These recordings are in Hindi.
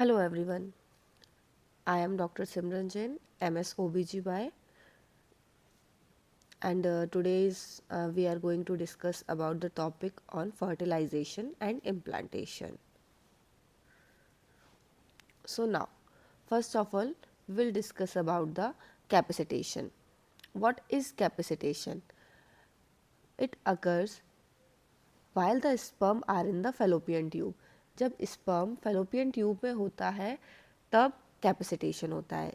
Hello everyone, I am Dr. Simran Jain, MS OBGY, and we are going to discuss about the topic on fertilization and implantation. So now, first of all, we'll discuss about the capacitation. What is capacitation? It occurs while the sperm are in the fallopian tube. जब sperm fallopian tube में होता है तब कैपेसिटेशन होता है.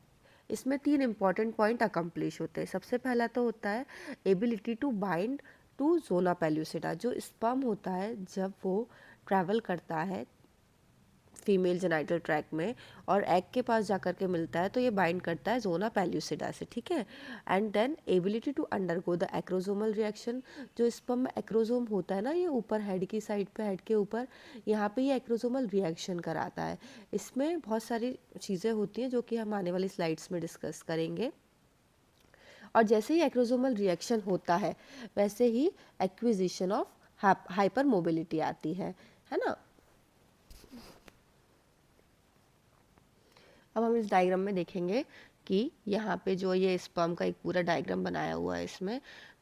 इसमें तीन इंपॉर्टेंट पॉइंट अकम्प्लिश होते हैं. सबसे पहला तो होता है ability to bind to zona pellucida. जो स्पर्म होता है जब वो ट्रैवल करता है फीमेल जेनाइटल ट्रैक में और एग के पास जाकर के मिलता है तो ये बाइंड करता है जोना पेल्यूसिडा से, ठीक है. And then ability to undergo the acrosomal reaction. जो स्पर्म में एक्रोजोम होता है ना, ये ऊपर हेड की साइड पे, हेड के ऊपर यहाँ पे ये एक्रोजोमल रिएक्शन कराता है. इसमें बहुत सारी चीज़ें होती हैं जो कि हम आने वाली स्लाइड्स में डिस्कस करेंगे. और जैसे ही एक्रोजोमल रिएक्शन होता है वैसे ही एक्विजिशन ऑफ हाइपर मोबिलिटी आती है ना. अब हम इस डायग्राम में देखेंगे कि यहाँ पे जो ये स्पर्म का एक पूरा डायग्राम बनाया हुआ है. इसमें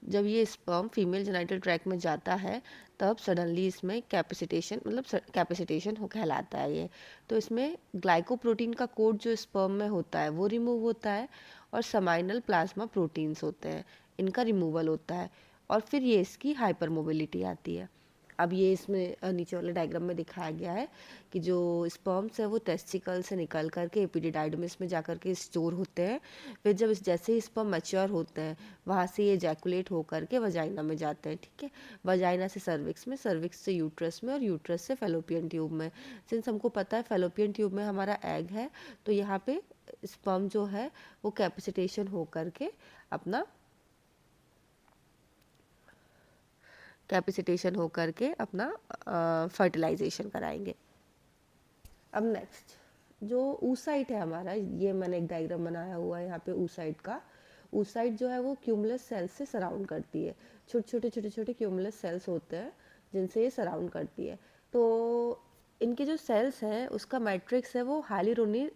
जब ये स्पर्म फीमेल जेनाइटल ट्रैक में जाता है तब सडनली इसमें कैपेसिटेशन कैपेसिटेशन हो कहलाता है ये. तो इसमें ग्लाइकोप्रोटीन का कोड जो स्पर्म में होता है वो रिमूव होता है और समाइनल प्लाज्मा प्रोटीन्स होते हैं, इनका रिमूवल होता है और फिर ये इसकी हाइपर मोबिलिटी आती है. अब ये इसमें नीचे वाले डायग्राम में दिखाया गया है कि जो स्पर्म्स है वो टेस्टिकल से निकल करके एपिडिडाइडमिस में जाकर के स्टोर होते हैं. फिर जब जैसे ही स्पर्म मैच्योर होते हैं वहाँ से ये जैकुलेट होकर के वजाइना में जाते हैं, ठीक है. वजाइना से सर्विक्स में, सर्विक्स से यूट्रस में और यूट्रस से फेलोपियन ट्यूब में. सिंस हमको पता है फेलोपियन ट्यूब में हमारा एग है तो यहाँ पे स्पर्म जो है वो कैपेसिटेशन होकर के अपना फर्टिलाइजेशन कराएंगे. अब नेक्स्ट जो ऊसाइट है हमारा, ये मैंने एक डायग्राम बनाया हुआ है यहाँ पे ऊसाइट का. ऊसाइट जो है वो क्यूमुलस सेल्स से सराउंड करती है. छोटे छोटे क्यूमुलस सेल्स होते हैं जिनसे ये सराउंड करती है. तो इनके जो सेल्स हैं उसका मैट्रिक्स है वो हाइलुरोनिक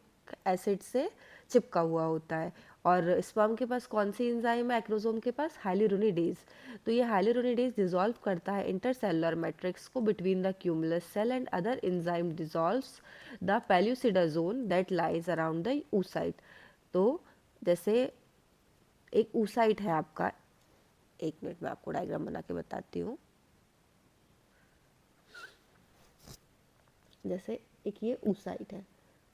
एसिड से चिपका हुआ होता है. और स्पर्म के पास कौन सी एंजाइम है? एक्रोसोम के पास हाइलुरोनिडेज. तो ये हाइलुरोनिडेज डिसॉल्व करता है इंटरसेलुलर मैट्रिक्स को between the cumulus cell and other enzyme dissolves the pellucida zone that lies around the oocyte. तो जैसे एक oocyte है आपका, एक मिनट में आपको डायग्राम बना के बताती हूँ. जैसे एक ये oocyte है,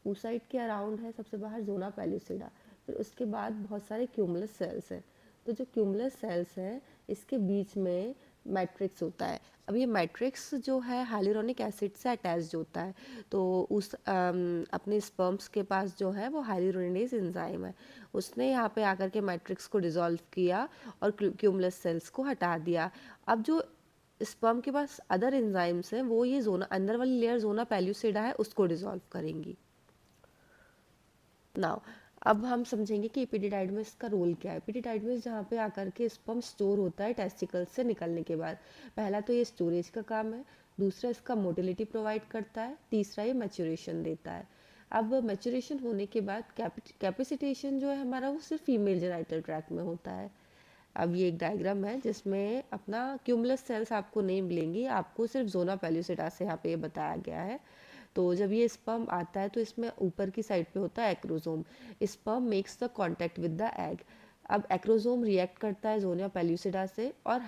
oocyte के अराउंड है सबसे बाहर जोना पेल्यूसिडा. फिर उसके बाद बहुत सारे क्यूमुलस सेल्स हैं. तो जो क्यूमुलस सेल्स हैं इसके बीच में मैट्रिक्स होता है. अब ये मैट्रिक्स जो है हाइलुरोनिक एसिड से अटैच्ड होता है. तो उस अपने स्पर्म्स के पास जो है वो हाइलुरोनिडेज एंजाइम है, उसने यहाँ पे आकर के मैट्रिक्स को डिसॉल्व किया और क्यूमुलस सेल्स को हटा दिया. अब जो स्पर्म के पास अदर एंजाइम्स हैं वो ये जोना अंदर वाली लेयर जोना पेल्यूसिडा है उसको डिसॉल्व करेंगी. नाउ अब हम समझेंगे कि एपिडिडाइडमिस का रोल क्या है. एपिडिडाइडमिस जहाँ पे आकर के स्पर्म स्टोर होता है टेस्टिकल्स से निकलने के बाद. पहला तो ये स्टोरेज का काम है, दूसरा इसका मोटिलिटी प्रोवाइड करता है, तीसरा ये मैच्योरेशन देता है. अब मैच्योरेशन होने के बाद कैपेसिटेशन जो है हमारा वो सिर्फ फीमेल जेनाइटल ट्रैक में होता है. अब ये एक डायग्राम है जिसमें अपना क्यूमुलस सेल्स आपको नहीं मिलेंगी, आपको सिर्फ जोना पेल्यूसिडा से यहाँ पे ये बताया गया है. तो जब ये स्पर्म आता है तो इसमें ऊपर की साइड पे होता है acrosome. Sperm makes the contact with the egg. अब एक्रोसोम रिएक्ट करता है जोना पेल्यूसिडा से और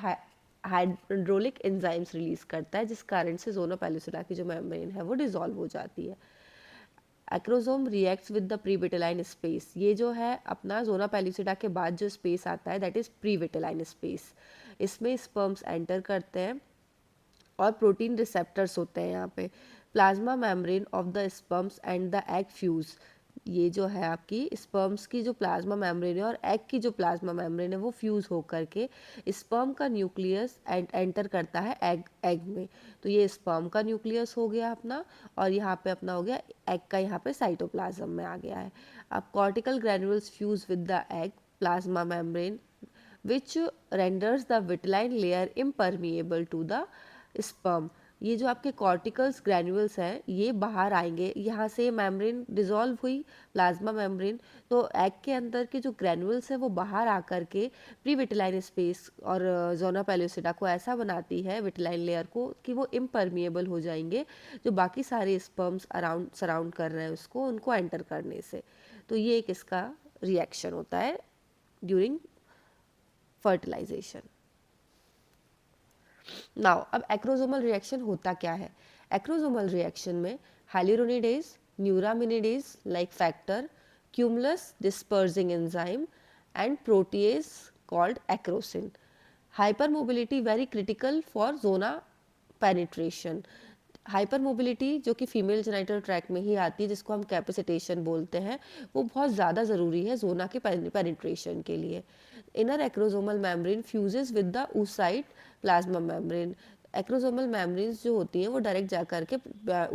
हाइड्रोलिक एंजाइम्स रिलीज करता है जिस कारण से जोना पेल्यूसिडा की जो मेम्ब्रेन है वो डिसॉल्व हो जाती है. Acrosome reacts with the previtelline space. ये जो है अपना जोना पेल्यूसिडा के बाद जो स्पेस आता है दैट इज प्रीविटेलाइन स्पेस. इसमें स्पर्म्स एंटर करते हैं और प्रोटीन रिसेप्टर्स होते हैं यहाँ पे. Plasma membrane of the sperms and the egg fuse. ये जो है आपकी स्पर्म्स की जो प्लाज्मा मेम्ब्रेन है और एग की जो प्लाज्मा मेम्ब्रेन है वो फ्यूज होकर के स्पर्म का न्यूक्लियस एंटर करता है एग में. तो ये स्पर्म का न्यूक्लियस हो गया अपना और यहाँ पे अपना हो गया एग का, यहाँ पे साइटोप्लाज्म में आ गया है. अब cortical ग्रैन्युल्स fuse with the egg plasma membrane which renders the vitelline layer impermeable to the sperm. ये जो आपके कॉर्टिकल्स ग्रैन्यूल्स हैं ये बाहर आएंगे, यहाँ से मेम्ब्रेन डिसॉल्व हुई प्लाज्मा मेम्ब्रेन, तो एग के अंदर के जो ग्रैन्यूल्स हैं वो बाहर आकर के प्री विटिलाइन स्पेस और जोना पेल्यूसिडा को ऐसा बनाती है विटिलाइन लेयर को कि वो इम्परमिएबल हो जाएंगे, जो बाकी सारे स्पर्म्स अराउंड सराउंड कर रहे हैं उसको, उनको एंटर करने से। तो ये एक इसका रिएक्शन होता है ड्यूरिंग फर्टिलाइजेशन। नाउ अब एक्रोसोमल रिएक्शन होता क्या है? एक्रोसोमल रिएक्शन में hyaluronidase, neuraminidase like factor, cumulus dispersing enzyme and protease called acrosin. Hyper mobility very critical for zona penetration. Hyper mobility जो कि फीमेल जेनिटल ट्रैक्ट में ही आती है, जिसको हम कैपेसिटेशन बोलते हैं, वो बहुत ज़्यादा ज़रूरी है जोना के पेनिट्रेशन के लिए। Inner acrosomal membrane fuses with the oocyte plasma membrane. Acrosomal membranes जो होती हैं वो डायरेक्ट जा करके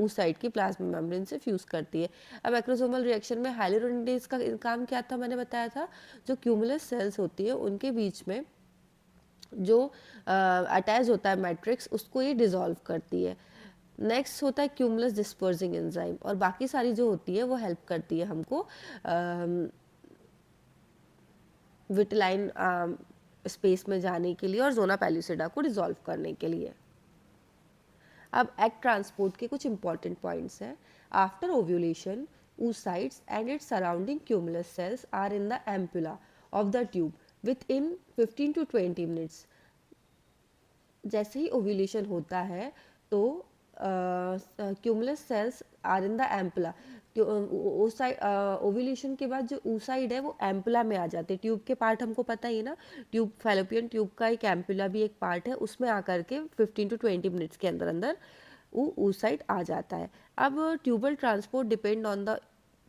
oocyte की प्लाज्मा मेम्ब्रेन से फ्यूज करती है। अब एक्रोसोमल रिएक्शन में हाइलुरोनिडेज का काम क्या था, मैंने बताया था, जो क्यूमुलस सेल्स होती है उनके बीच में जो अटैच होता है मैट्रिक्स, उसको ये डिसॉल्व करती है। नेक्स्ट होता है क्यूमुलस डिस्पर्सिंग एंजाइम, और बाकी सारी जो होती है वो हेल्प करती है हमको विटिलाइन स्पेस में जाने के लिए और जोना पेल्यूसिडा को डिसॉल्व करने के लिए। अब एग ट्रांसपोर्ट के कुछ इंपॉर्टेंट पॉइंट्स हैं। After ovulation oocytes and its surrounding cumulus cells are in the ampulla of the tube within 15 to 20 minutes। जैसे ही ओव्यूलेशन होता है तो cumulus cells are in the ampulla. Ovulation के बाद जो oocyte है वो एम्पुला में आ जाते हैं। ट्यूब के पार्ट हमको पता ही है ना, ट्यूब फैलोपियन ट्यूब का एक एम्पुला भी एक पार्ट है, उसमें आकर के 15 टू 20 मिनट्स के अंदर अंदर वो oocyte आ जाता है। अब tubal transport depend on the,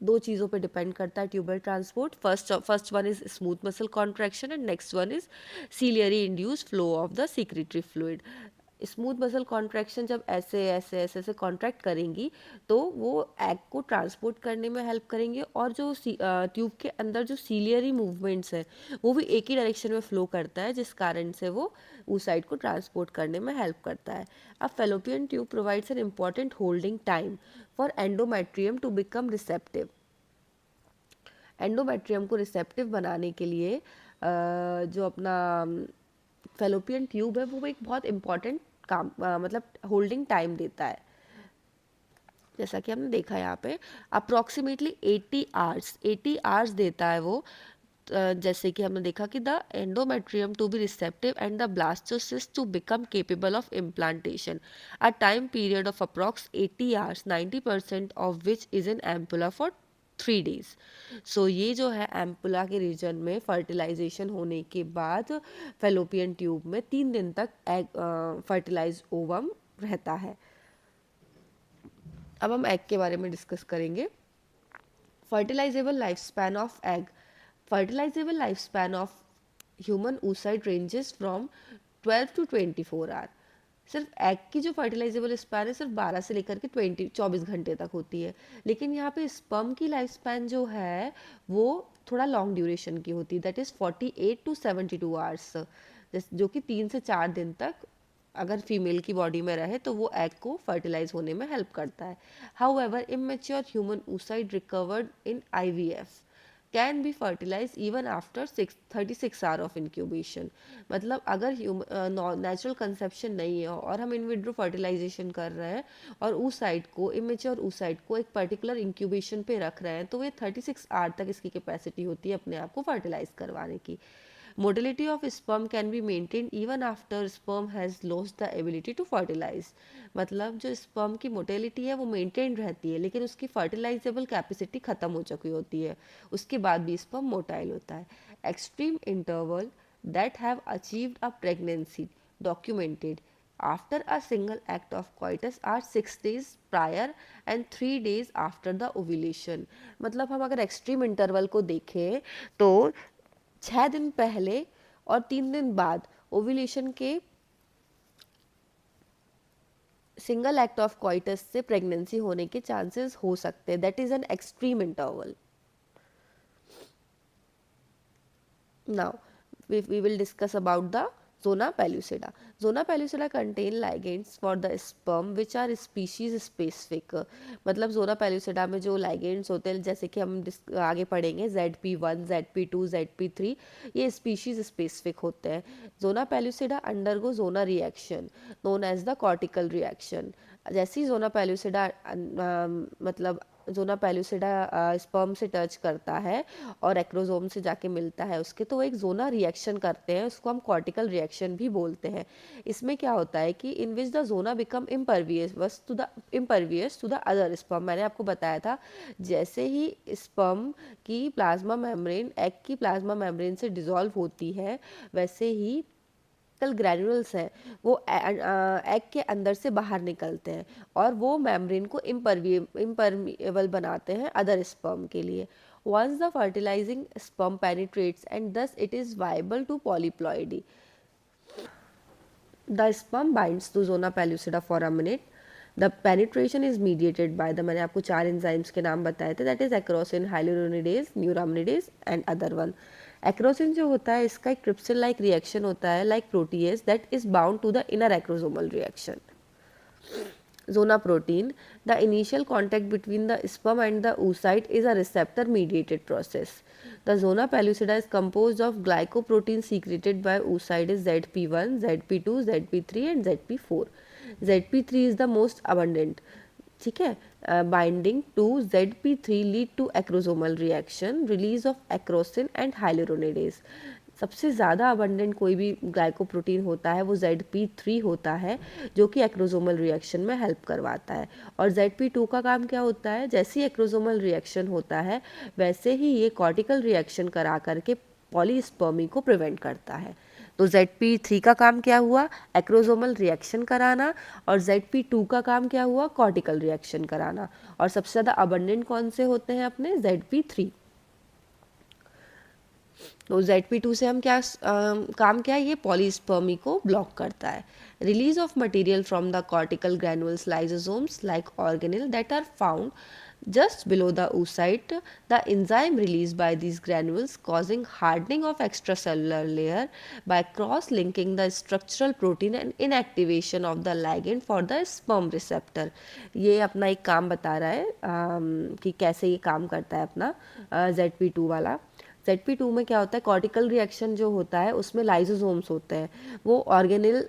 दो चीज़ों पे डिपेंड करता है tubal transport. First one is smooth muscle contraction and next one is ciliary induce flow of the secretory fluid. Smooth muscle contraction जब ऐसे ऐसे ऐसे ऐसे कॉन्ट्रैक्ट करेंगी तो वो एग को ट्रांसपोर्ट करने में हेल्प करेंगे, और जो ट्यूब के अंदर जो सीलियरी मूवमेंट्स हैं वो भी एक ही डायरेक्शन में फ्लो करता है, जिस कारण से वो oocyte को ट्रांसपोर्ट करने में हेल्प करता है। अब fallopian tube provides an important holding time for endometrium to become receptive. Endometrium को रिसेप्टिव बनाने के लिए जो अपना फेलोपियन ट्यूब है वो एक बहुत इंपॉर्टेंट काम मतलब होल्डिंग टाइम देता है। जैसा कि हमने देखा यहाँ पे अप्रोक्सीमेटली 80 आवर्स देता है वो। जैसे कि हमने देखा कि the endometrium to be receptive and the blastocyst to become capable of implantation, a time period of approx 80 hours, 90% of which is in ampulla for 3 days। So ये जो है एम्पुला के रीजन में फर्टिलाइजेशन होने के बाद फेलोपियन ट्यूब में 3 दिन तक एग फर्टिलाइज ओवम रहता है। अब हम एग के बारे में डिस्कस करेंगे। Fertilisable life span of egg. Fertilisable life span of human oocyte ranges from 12 to 24 hour. सिर्फ एग की जो फर्टिलाइजेबल स्पैन है सिर्फ 12 से लेकर के 24 घंटे तक होती है, लेकिन यहाँ पे स्पर्म की लाइफ स्पैन जो है वो थोड़ा लॉन्ग ड्यूरेशन की होती है, दैट इज़ 48 to 72 आवर्स, जो कि 3 से 4 दिन तक अगर फीमेल की बॉडी में रहे तो वो एग को फर्टिलाइज होने में हेल्प करता है। However immature human oocyte recovered in IVF can be fertilise even after 36 hour of incubation. मतलब अगर नेचुरल कंसेप्शन नहीं है और हम इन विट्रो फर्टिलाइजेशन कर रहे हैं और oocyte को, इमेच्योर oocyte को एक पर्टिकुलर इंक्यूबेशन पे रख रहे हैं, तो ये 36 आवर तक इसकी कैपेसिटी होती है अपने आप को फर्टिलाइज करवाने की। Motility of sperm can be maintained even after sperm has lost the ability to fertilize। मतलब जो sperm की motility है वो maintained रहती है, लेकिन उसकी fertilizable capacity ख़त्म हो चुकी होती है, उसके बाद भी sperm motile होता है। Extreme interval that have achieved a pregnancy documented after a single act of coitus are 6 days prior and 3 days after the ovulation। मतलब हम अगर extreme interval को देखें तो 6 दिन पहले और 3 दिन बाद ओव्यूलेशन के सिंगल एक्ट ऑफ कॉइटस से प्रेगनेंसी होने के चांसेस हो सकते हैं, that is an extreme interval. Now we will discuss about the Zona pellucida. Zona pellucida contain ligands for the sperm which are species specific. मतलब जोना पेल्यूसिडा में जो ligands होते हैं, जैसे कि हम आगे पढ़ेंगे ZP1, ZP2, ZP3, ये species specific होते हैं. जोना pellucida undergo zona reaction known as the cortical reaction. जैसे ही जोना पेल्यूसिडा मतलब जोना पेल्यूसिडा स्पर्म से टच करता है और एक्रोसोम से जाके मिलता है उसके, तो वो एक जोना रिएक्शन करते हैं, उसको हम कॉर्टिकल रिएक्शन भी बोलते हैं. इसमें क्या होता है कि in which the zona become impervious to the other sperm. मैंने आपको बताया था जैसे ही स्पर्म की प्लाज्मा मेम्ब्रेन एग की प्लाज्मा मेम्ब्रेन से डिसॉल्व होती है, वैसे ही ग्रैन्यूल्स हैं वो एग के अंदर से बाहर निकलते हैं और वो मेम्ब्रेन को इम्परमिएबल बनाते हैं अदर स्पर्म के लिए. once the fertilizing sperm penetrates and thus it is viable to polyploidy. The sperm binds to zona pellucida for a minute. The penetration is mediated by the, मैंने आपको 4 enzymes के नाम बताए थे, that is acrosin, hyaluronidase, neuraminidase and other one. Acrosin जो होता है इसका एक ट्रिप्सिन लाइक रिएक्शन होता है like protease that is bound to the inner acrosomal reaction. Zona protein. The initial contact between the sperm and the oocyte is a receptor mediated process. The zona pellucida is composed of glycoprotein secreted by oocyte is ZP1, ZP2, ZP3 and ZP4. ZP3 is the most abundant. ठीक है. Binding to ZP3 lead to acrosomal reaction, release of acrosin and hyaluronidase. सबसे ज़्यादा अबंडेंट कोई भी ग्लाइकोप्रोटीन होता है वो ZP3 होता है जो कि एक्रोसोमल रिएक्शन में हेल्प करवाता है. और ZP2 का काम क्या होता है, जैसे ही एक्रोसोमल रिएक्शन होता है वैसे ही ये कॉर्टिकल रिएक्शन करा करके पॉलीस्पर्मी को प्रिवेंट करता है. तो ZP3 का काम क्या हुआ, एक्रोसोमल रिएक्शन कराना, और ZP2 का काम क्या हुआ, कॉर्टिकल रिएक्शन कराना. और सबसे ज़्यादा अबंडेंट कौन से होते हैं अपने, ZP3. तो ZP2 से हम क्या काम क्या है, ये पॉलीस्पर्मी को ब्लॉक करता है. Release of material from the cortical granules lysosomes like organelle that are found just below the oocyte. The enzyme released by these granules causing hardening of extracellular layer by cross-linking the structural protein and inactivation of the ligand for the sperm receptor. ये अपना एक काम बता रहा है कि कैसे ये काम करता है अपना ZP2 वाला. ZP2 में क्या होता है, कॉर्टिकल रिएक्शन जो होता है उसमें लाइसोसोम्स होते हैं, वो ऑर्गेनेल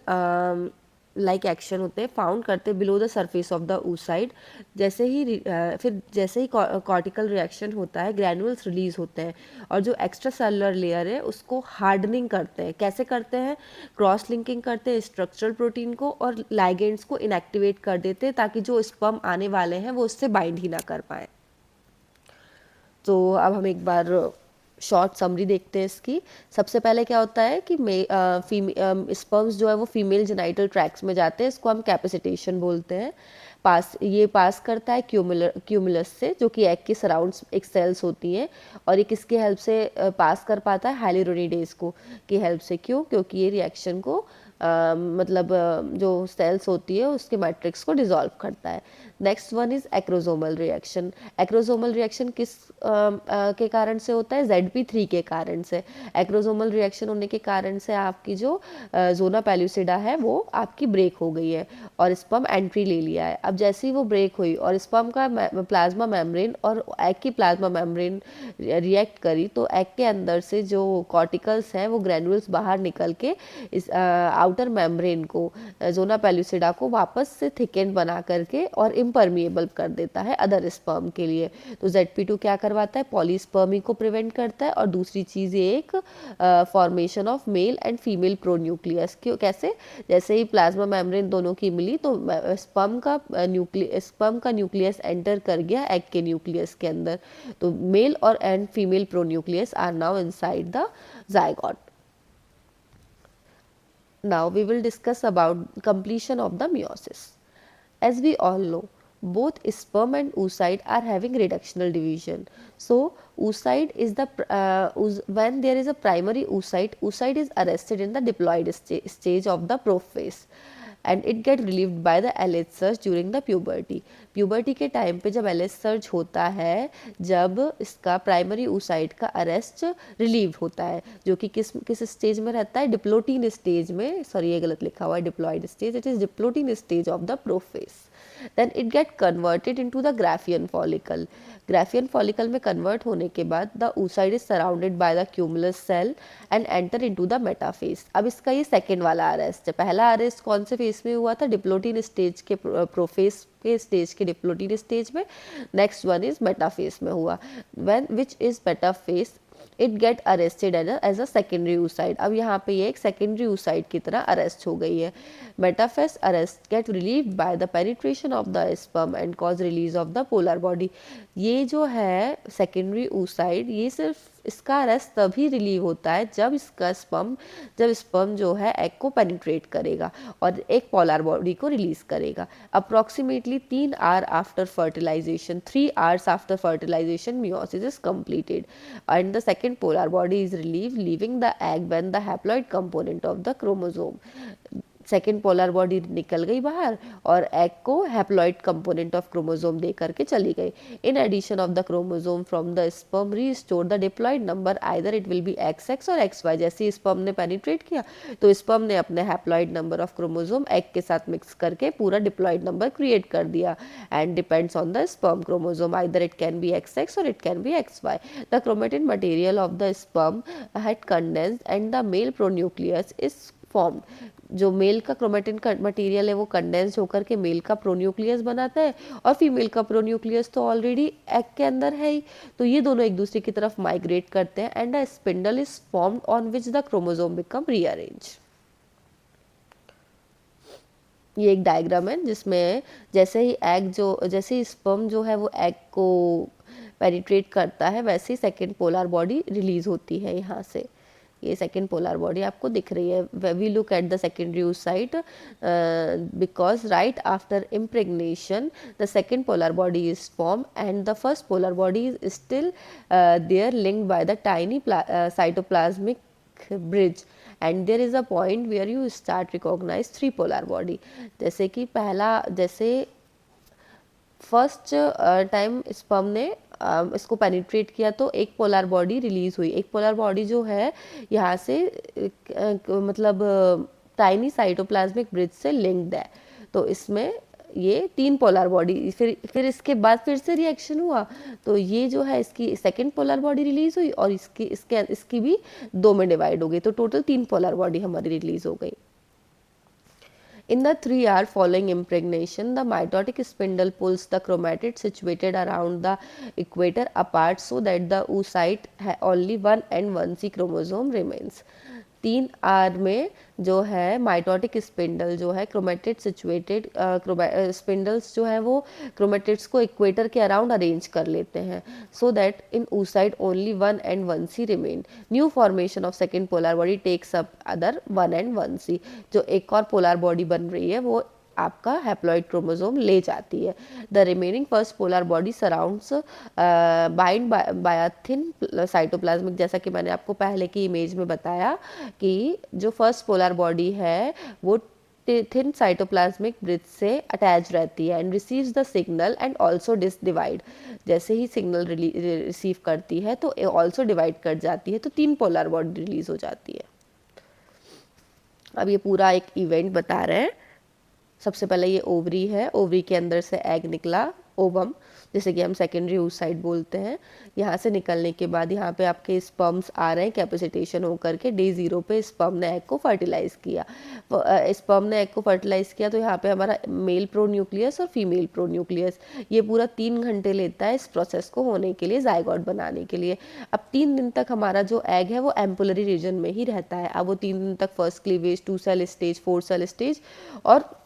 लाइक एक्शन होते हैं, फाउंड करते हैं below the surface of the oocyte. जैसे ही फिर जैसे ही कॉर्टिकल रिएक्शन होता है ग्रैनुल्स रिलीज होते हैं और जो एक्स्ट्रा सेलुलर लेयर है उसको हार्डनिंग करते हैं. कैसे करते हैं, क्रॉस लिंकिंग करते हैं स्ट्रक्चरल प्रोटीन को और लाइगेंड्स को इनएक्टिवेट कर देते हैं ताकि जो स्पर्म आने वाले हैं वो उससे बाइंड ही ना कर पाए. तो अब हम एक बार शॉर्ट समरी देखते हैं इसकी. सबसे पहले क्या होता है कि स्पर्म्स जो है वो फीमेल जेनाइटल ट्रैक्ट्स में जाते हैं, इसको हम कैपेसिटेशन बोलते हैं. पास करता है क्यूमुलस से जो कि एग के सराउंड्स एक सेल्स होती हैं, और ये किसके हेल्प से पास कर पाता है, हाइलुरोनिडेज को की हेल्प से. क्यों, क्योंकि ये रिएक्शन को मतलब जो सेल्स होती है उसके मैट्रिक्स को डिसॉल्व करता है. Next one is acrosomal reaction. Acrosomal reaction किस के कारण से होता है, ZP3 के कारण से. एक्रोसोमल रिएक्शन होने के कारण से आपकी जो जोना पेल्यूसिडा है वो आपकी ब्रेक हो गई है और स्पर्म एंट्री ले लिया है. अब जैसे ही वो ब्रेक हुई और स्पर्म का प्लाज्मा मेम्ब्रेन और एग की प्लाज्मा मेम्ब्रेन रिएक्ट करी, तो एग के अंदर से जो कॉर्टिकल्स हैं वो ग्रैनुल्स बाहर निकल के इस आउटर मेम्ब्रेन को, जोना पेल्यूसिडा को वापस से थिकेंड बना करके और इम्परमिएबल कर देता है अदर स्पर्म के लिए. तो ZP2 क्या करवाता है, पॉलीस्पर्मी को प्रिवेंट करता है. और दूसरी चीज़ ये एक formation of male and female pronucleus. क्यों, कैसे, जैसे ही प्लाज्मा मेम्ब्रेन दोनों की मिली तो स्पर्म का न्यूक्लियस एंटर कर गया एग के न्यूक्लियस के अंदर. तो मेल और and female pronucleus are now inside the zygote. Now we will discuss about completion of the meiosis. As we all know, both sperm and oocyte are having reductional division. So oocyte is the when there is a primary oocyte is arrested in the diploid stage of the prophase. And it get relieved by the LH surge during the puberty. Puberty के टाइम पे जब एलएच सर्ज होता है, जब इसका प्राइमरी oocyte का अरेस्ट रिलीव होता है, जो कि किस स्टेज में रहता है, डिप्लोटीन स्टेज में, सॉरी ये गलत लिखा हुआ है, diploid stage, it is diplotene stage of the prophase. Then it get converted into the Graafian follicle. Graafian follicle में कन्वर्ट होने के बाद the oocyte is surrounded by the cumulus cell and enter into the metaphase. अब इसका ये सेकेंड वाला अरेस्ट है। पहला अरेस्ट कौन से फेस में हुआ था, डिप्लोटीन स्टेज के प्रोफेस के स्टेज के डिप्लोटीन स्टेज में। नेक्स्ट वन इज मेटाफेस में हुआ। When which is metaphase it get arrested as a secondary oocyte। अब यहाँ पे ये एक सेकेंडरी oocyte की तरह अरेस्ट हो गई है। Metaphase arrest get relieve by the penetration of the sperm and cause release of the polar body. ये जो है सेकेंडरी oocyte, ये सिर्फ इसका अरेस्ट तभी रिलीव होता है जब स्पर्म जो है एग को पेनिट्रेट करेगा और एक पोलर बॉडी को रिलीज करेगा। Approximately 3 hour after fertilisation, 3 hours after fertilisation, meiosis is completed and the second polar body is relieved, leaving the egg when the haploid component of the chromosome। Second polar body निकल गई बाहर और एग को हैप्लॉइड कंपोनेंट ऑफ क्रोमोसोम दे करके चली गई। In addition of the chromosome from the sperm restore the diploid number, either it will be XX और XY। जैसे स्पर्म ने पेनिट्रेट किया तो स्पर्म ने अपने haploid number of chromosome egg के साथ मिक्स करके पूरा डिप्लॉइड नंबर क्रिएट कर दिया and depends on the sperm chromosome, either it can be XX और it can be XY। The chromatin material of the sperm had condensed and the male pronucleus is formed। जो मेल का क्रोमेटिन का मटेरियल है वो कंडेंस होकर के मेल का प्रोन्यूक्लियस बनाता है और फीमेल का प्रोन्यूक्लियस तो ऑलरेडी एग के अंदर है ही, तो ये दोनों एक दूसरे की तरफ माइग्रेट करते हैं and a spindle is formed on which the chromosome become rearrange. ये एक डायग्राम है जिसमें जैसे ही स्पर्म जो है वो एग को पेनिट्रेट करता है, वैसे ही सेकेंड पोलर बॉडी रिलीज होती है यहाँ से। ये सेकेंड पोलर बॉडी आपको दिख रही है। We look at the secondary oocyte because right after impregnation the second polar body is form and the first polar body is still there linked by the tiny cytoplasmic bridge and there is a point where you start recognise 3 polar body. जैसे कि जैसे फर्स्ट टाइम स्पर्म ने इसको पेनिट्रेट किया तो एक पोलर बॉडी रिलीज हुई। एक पोलर बॉडी जो है यहाँ से मतलब टाइनी साइटोप्लाज्मिक ब्रिज से लिंक्ड है, तो इसमें ये 3 पोलर बॉडी, फिर इसके बाद फिर से रिएक्शन हुआ तो ये जो है इसकी सेकेंड पोलर बॉडी रिलीज हुई और इसकी भी 2 में डिवाइड हो गई, तो टोटल 3 पोलर बॉडी हमारी रिलीज हो गई। In the 3 hour following impregnation, the mitotic spindle pulls the chromatid situated around the equator apart so that the oocyte only 1 and 1C chromosome remains। 3 our में जो है माइटोटिक स्पिंडल जो है क्रोमेटिड सिचुएटेड स्पिंडल्स जो है वो क्रोमेटिड्स को इक्वेटर के अराउंड अरेंज कर लेते हैं so that in oocyte only 1 and 1C remain. New formation of second polar body takes up other 1 and 1C। जो एक और पोलर बॉडी बन रही है वो आपका हैप्लॉइड क्रोमोसोम ले जाती है। The remaining first polar body surrounds bind by a thin cytoplasmic, जैसा कि मैंने आपको पहले की इमेज में बताया कि जो फर्स्ट पोलर बॉडी है वो थिन साइटोप्लाज्मिक ब्रिज से अटैच रहती है and receives the signal and also divide. जैसे ही सिग्नल रिसीव करती है तो ऑल्सो डिवाइड कर जाती है, तो 3 पोलर बॉडी रिलीज हो जाती है। अब ये पूरा एक इवेंट बता रहे हैं। सबसे पहले ये ओवरी है, ओवरी के अंदर से एग निकला, ओवम जैसे कि हम सेकेंडरी oocyte बोलते हैं। यहाँ से निकलने के बाद यहाँ पे आपके स्पर्म्स आ रहे हैं कैपेसिटेशन होकर के। डे 0 पे स्पर्म ने एग को फर्टिलाइज किया, तो यहाँ पे हमारा मेल प्रोन्यूक्लियस और फीमेल प्रोन्यूक्लियस, ये पूरा 3 घंटे लेता है इस प्रोसेस को होने के लिए, जाइगोट बनाने के लिए। अब 3 दिन तक हमारा जो एग है वो एम्पुलरी रीजन में ही रहता है। अब वो 3 दिन तक first cleavage, 2 cell stage, 4 cell stage और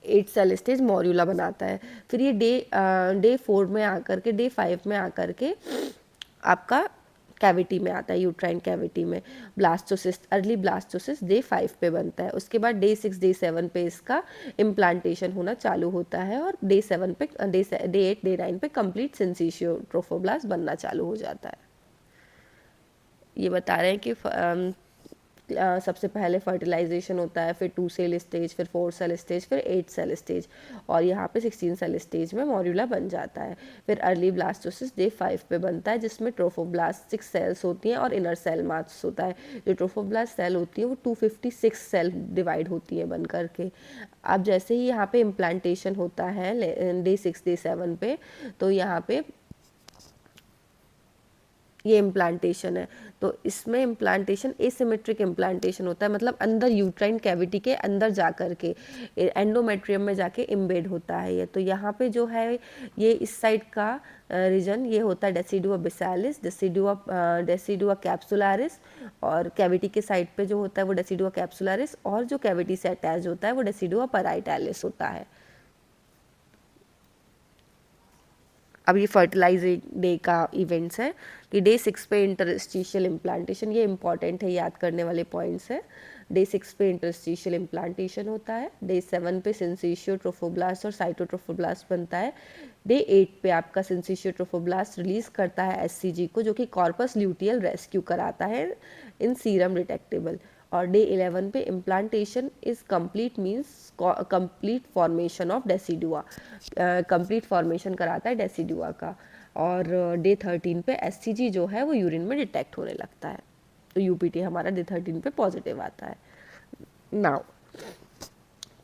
8 सेल स्टेज मॉड्यूला बनाता है। फिर ये डे 4 में आकर के, डे 5 में आकर के आपका कैविटी में आता है, यूट्राइन कैविटी में। ब्लास्टोसिस्ट, अर्ली ब्लास्टोसिस्ट डे 5 पे बनता है। उसके बाद डे 6, डे 7 पे इसका इम्प्लांटेशन होना चालू होता है और डे 8, डे 9 पे कंप्लीट सिंसिशियो ट्रोफोब्लास्ट बनना चालू हो जाता है। ये बता रहे हैं कि सबसे पहले फर्टिलाइजेशन होता है, फिर 2 सेल स्टेज, फिर 4 सेल स्टेज, फिर 8 सेल स्टेज, और यहाँ पे 16 सेल स्टेज में मॉर्यूला बन जाता है। फिर अर्ली ब्लास्टोसिस डे 5 पे बनता है, जिसमें ट्रोफोब्लास्ट 6 सेल्स होती हैं और इनर सेल मास होता है। जो ट्रोफोब्लास्ट सेल होती है वो 256 सेल डिवाइड होती है बन करके। अब जैसे ही यहाँ पे इम्प्लांटेशन होता है डे 6 डे 7 पे, तो यहाँ पे ये इम्प्लांटेशन है, तो इसमें इम्प्लांटेशन एसिमेट्रिक इम्प्लांटेशन होता है, मतलब अंदर यूट्राइन कैविटी के अंदर जा कर के एंडोमेट्रियम में जाके इम्बेड होता है ये। तो यहाँ पे जो है ये इस साइड का रीजन ये होता है डेसिडुआ बिसालिस, डेसिडुआ कैप्सुलारिस, और कैविटी के साइड पे जो होता है वो डेसिडुआ कैप्सुलारिस, और जो कैविटी से अटैच होता है वो डेसिडुआ पैराइटैलिस होता है। अब ये फर्टिलाइजिंग डे का इवेंट्स है कि डे 6 पे इंटरस्टिशियल इम्प्लांटेशन, ये इंपॉर्टेंट है, याद करने वाले पॉइंट्स है। डे 6 पे इंटरस्टिशियल इम्प्लांटेशन होता है, डे 7 पे सिंसिशियो ट्रोफोब्लास्ट और साइटोट्रोफोब्लास्ट बनता है, डे 8 पे आपका सिंसिशियो ट्रोफोब्लास्ट रिलीज करता है एससीजी को, जो कि कॉर्पस ल्यूटियल रेस्क्यू कराता है इन सीरम डिटेक्टेबल, और डे 11 पे implantation is complete means complete formation of decidua, complete formation कराता है डेसिडुआ का, और डे 13 पे एससीजी जो है वो यूरिन में डिटेक्ट होने लगता है, तो यूपीटी हमारा डे 13 पे पॉजिटिव आता है। Now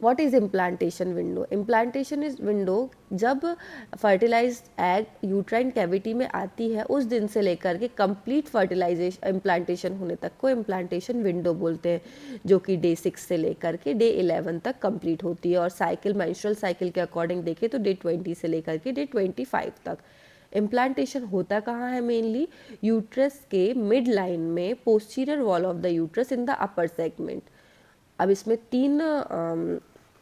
what is implantation window? Implantation is window जब फर्टिलाइज्ड एग यूट्राइन कैविटी में आती है उस दिन से लेकर के कंप्लीट फर्टिलाइजेशन इम्प्लांटेशन होने तक को इम्प्लांटेशन विंडो बोलते हैं, जो कि डे 6 से लेकर के डे 11 तक कंप्लीट होती है, और साइकिल मेंस्ट्रुअल साइकिल के अकॉर्डिंग देखें तो डे 20 से लेकर के डे 25 तक। इम्प्लांटेशन होता कहाँ है? मेनली यूट्रस के मिड लाइन में, posterior wall of the uterus in the upper segment. अब इसमें 3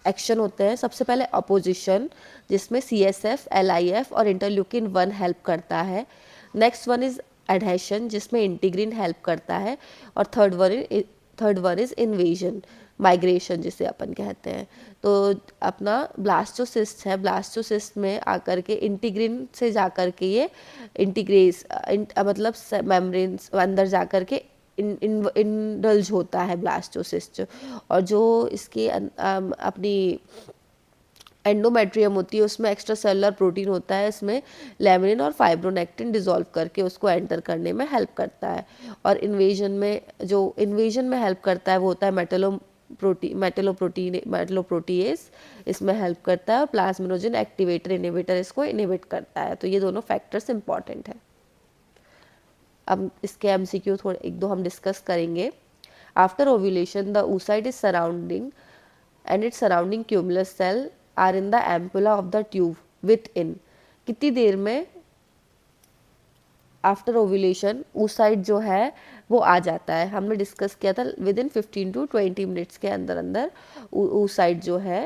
एक्शन होते हैं। सबसे पहले अपोजिशन, जिसमें CSF, LIF और इंटरल्यूकिन 1 हेल्प करता है। नेक्स्ट वन इज एडहेशन, जिसमें इंटीग्रिन हेल्प करता है, और third one is invasion, migration जिसे अपन कहते हैं। तो अपना ब्लास्टोसिस्ट है, ब्लास्टोसिस्ट में आकर के इंटीग्रिन से जाकर के ये इंटीग्रेस मतलब मेम्ब्रेन अंदर जाकर के इंडल्ज होता है ब्लास्टोसिस्ट, और जो इसके अपनी एंडोमेट्रियम होती है उसमें एक्स्ट्रा सेलुलर प्रोटीन होता है, इसमें लैमिनिन और फाइब्रोनेक्टिन डिसॉल्व करके उसको एंटर करने में हेल्प करता है। और इन्वेजन में हेल्प करता है वो होता है मेटलोप्रोटीएस, इसमें हेल्प करता है, और प्लाज्मिनोजन एक्टिवेटर इनहिबिटर इसको इनहिबिट करता है। तो ये दोनों फैक्टर्स इंपॉर्टेंट है। अब इसके MCQ थोड़े 1-2 हम डिस्कस करेंगे। After ovulation the oocyte is surrounding and its surrounding cumulus cell are in the ampulla of the tube within। कितनी देर में आफ्टर ओव्यूलेशन oocyte जो है वो आ जाता है? हमने डिस्कस किया था विद इन 15 to 20 मिनट्स के अंदर अंदर oocyte जो है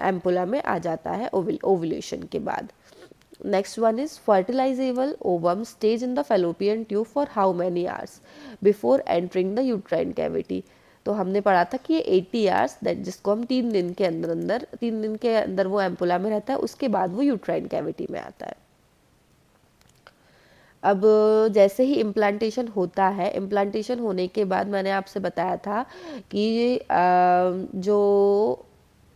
एम्पुला में आ जाता है ओव्यूलेशन के बाद। Next one is fertilizable ovum stays in the fallopian tube for how many hours before entering the uterine cavity? तो हमने पढ़ा था कि ये 80 आवर्स, दैट जिसको हम 3 दिन के अंदर वो एम्पुला में रहता है, उसके बाद वो यूट्राइन कैविटी में आता है। अब जैसे ही इम्प्लांटेशन होता है, इम्प्लांटेशन होने के बाद मैंने आपसे बताया था कि जो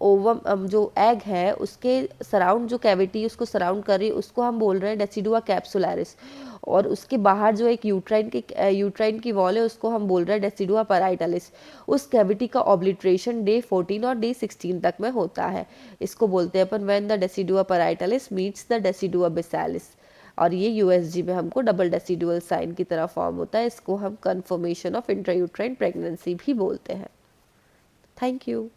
ओवम जो एग है उसके सराउंड जो कैविटी उसको सराउंड कर रही है उसको हम बोल रहे हैं डेसिडुआ कैप्सुलारिस, और उसके बाहर जो एक यूट्राइन की वॉल है उसको हम बोल रहे हैं डेसिडुआ पैराइटलिस। उस कैविटी का ऑब्लिट्रेशन डे 14 और डे 16 तक में होता है। इसको बोलते हैं अपन when the decidua parietalis meets the decidua basalis, और ये USG में हमको डबल डेसिडुअल साइन की तरह फॉर्म होता है। इसको हम कन्फर्मेशन ऑफ इंट्रायूट्राइन प्रेगनेंसी भी बोलते हैं। Thank you.